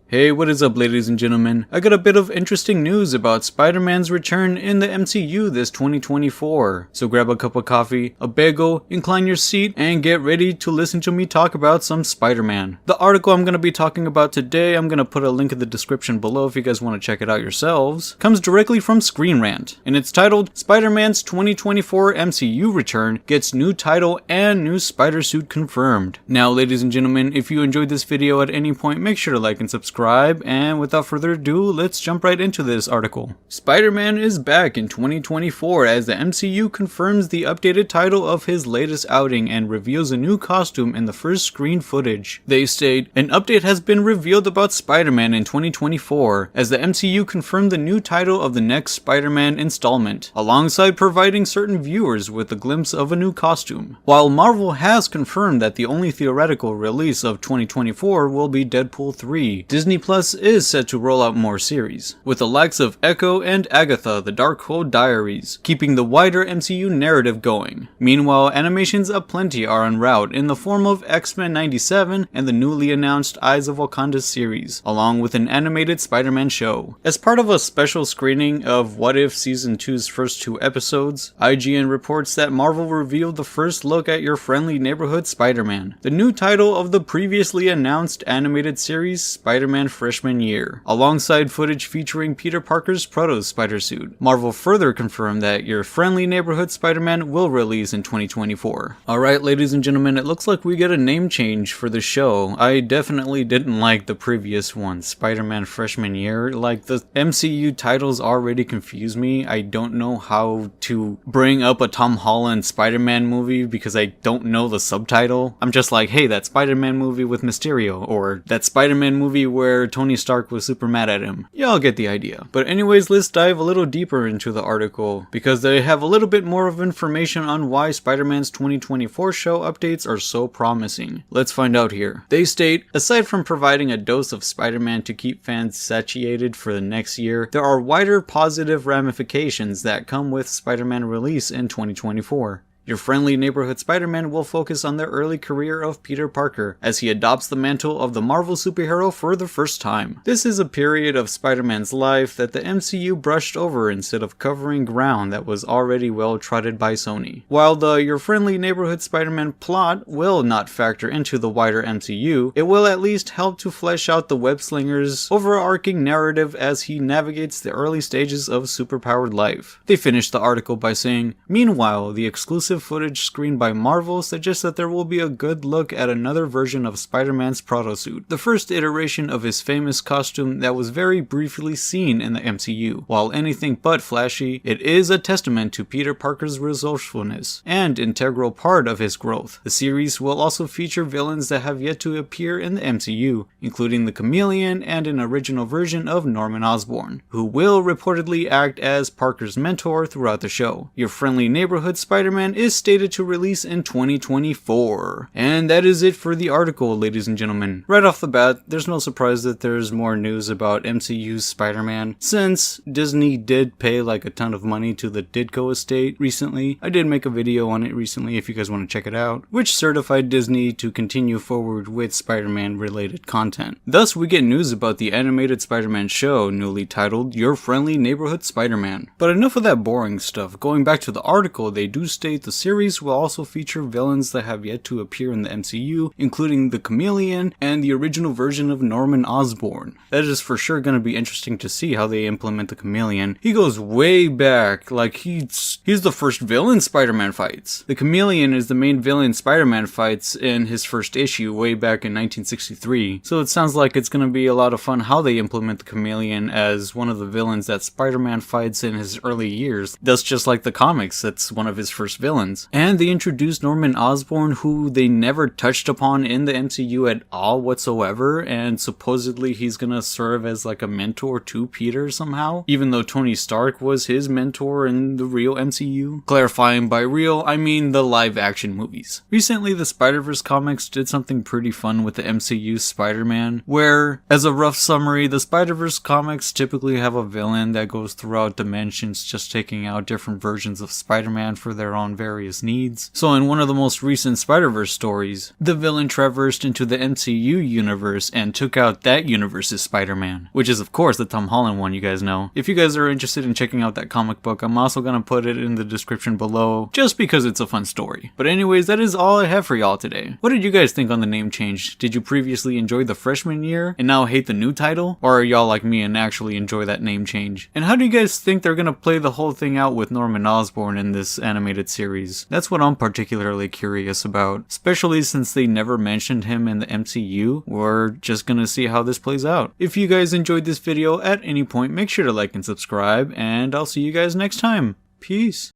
Hey, what is up, ladies and gentlemen? I got a bit of interesting news about Spider-Man's return in the MCU this 2024. So grab a cup of coffee, a bagel, incline your seat, and get ready to listen to me talk about some Spider-Man. The article I'm going to be talking about today, I'm going to put a link in the description below if you guys want to check it out yourselves, comes directly from Screen Rant, and it's titled, Spider-Man's 2024 MCU Return Gets New Title and New Spider Suit Confirmed. Now, ladies and gentlemen, if you enjoyed this video at any point, make sure to like and subscribe. And without further ado, let's jump right into this article. Spider-Man is back in 2024 as the MCU confirms the updated title of his latest outing and reveals a new costume in the first screen footage. They state, an update has been revealed about Spider-Man in 2024 as the MCU confirmed the new title of the next Spider-Man installment, alongside providing certain viewers with a glimpse of a new costume. While Marvel has confirmed that the only theoretical release of 2024 will be Deadpool 3, Disney Plus is set to roll out more series, with the likes of Echo and Agatha the Darkhold Diaries, keeping the wider MCU narrative going. Meanwhile, animations aplenty are en route in the form of X-Men 97 and the newly announced Eyes of Wakanda series, along with an animated Spider-Man show. As part of a special screening of What If Season 2's first 2 episodes, IGN reports that Marvel revealed the first look at Your Friendly Neighborhood Spider-Man, the new title of the previously announced animated series Spider-Man Freshman Year, alongside footage featuring Peter Parker's proto-spider suit. Marvel further confirmed that Your Friendly Neighborhood Spider-Man will release in 2024. Alright, ladies and gentlemen, it looks like we get a name change for the show. I definitely didn't like the previous one, Spider-Man Freshman Year. Like, the MCU titles already confuse me. I don't know how to bring up a Tom Holland Spider-Man movie because I don't know the subtitle. I'm just like, hey, that Spider-Man movie with Mysterio, or that Spider-Man movie where Tony Stark was super mad at him. Y'all get the idea. But anyways, let's dive a little deeper into the article, because they have a little bit more of information on why Spider-Man's 2024 show updates are so promising. Let's find out here. They state, aside from providing a dose of Spider-Man to keep fans satiated for the next year, there are wider positive ramifications that come with Spider-Man release in 2024. Your Friendly Neighborhood Spider-Man will focus on the early career of Peter Parker as he adopts the mantle of the Marvel superhero for the first time. This is a period of Spider-Man's life that the MCU brushed over instead of covering ground that was already well trodden by Sony. While the Your Friendly Neighborhood Spider-Man plot will not factor into the wider MCU, it will at least help to flesh out the web-slinger's overarching narrative as he navigates the early stages of superpowered life. They finished the article by saying, meanwhile, the exclusive footage screened by Marvel suggests that there will be a good look at another version of Spider-Man's proto-suit, the first iteration of his famous costume that was very briefly seen in the MCU. While anything but flashy, it is a testament to Peter Parker's resourcefulness and integral part of his growth. The series will also feature villains that have yet to appear in the MCU, including the Chameleon and an original version of Norman Osborn, who will reportedly act as Parker's mentor throughout the show. Your Friendly Neighborhood Spider-Man is stated to release in 2024. And that is it for the article, ladies and gentlemen. Right off the bat, there's no surprise that there's more news about MCU's Spider-Man, since Disney did pay like a ton of money to the Ditko estate recently. I did make a video on it recently if you guys want to check it out, which certified Disney to continue forward with Spider-Man related content. Thus, we get news about the animated Spider-Man show, newly titled Your Friendly Neighborhood Spider-Man. But enough of that boring stuff. Going back to the article, they do state the series will also feature villains that have yet to appear in the MCU, including the Chameleon and the original version of Norman Osborn. That is for sure going to be interesting to see how they implement the Chameleon. He goes way back, like he's the first villain Spider-Man fights. The Chameleon is the main villain Spider-Man fights in his first issue way back in 1963. So it sounds like it's going to be a lot of fun how they implement the Chameleon as one of the villains that Spider-Man fights in his early years. That's just like the comics, that's one of his first villains. And they introduced Norman Osborn, who they never touched upon in the MCU at all whatsoever, and supposedly he's gonna serve as like a mentor to Peter somehow, even though Tony Stark was his mentor in the real MCU. Clarifying by real, I mean the live action movies. Recently, the Spider-Verse comics did something pretty fun with the MCU Spider-Man, where, as a rough summary, the Spider-Verse comics typically have a villain that goes throughout dimensions just taking out different versions of Spider-Man for their own very various needs. So in one of the most recent Spider-Verse stories, the villain traversed into the MCU universe and took out that universe's Spider-Man, which is of course the Tom Holland one you guys know. If you guys are interested in checking out that comic book, I'm also gonna put it in the description below, just because it's a fun story. But anyways, that is all I have for y'all today. What did you guys think on the name change? Did you previously enjoy the freshman year and now hate the new title? Or are y'all like me and actually enjoy that name change? And how do you guys think they're gonna play the whole thing out with Norman Osborn in this animated series? That's what I'm particularly curious about, especially since they never mentioned him in the MCU. We're just gonna see how this plays out. If you guys enjoyed this video at any point, make sure to like and subscribe, and I'll see you guys next time. Peace.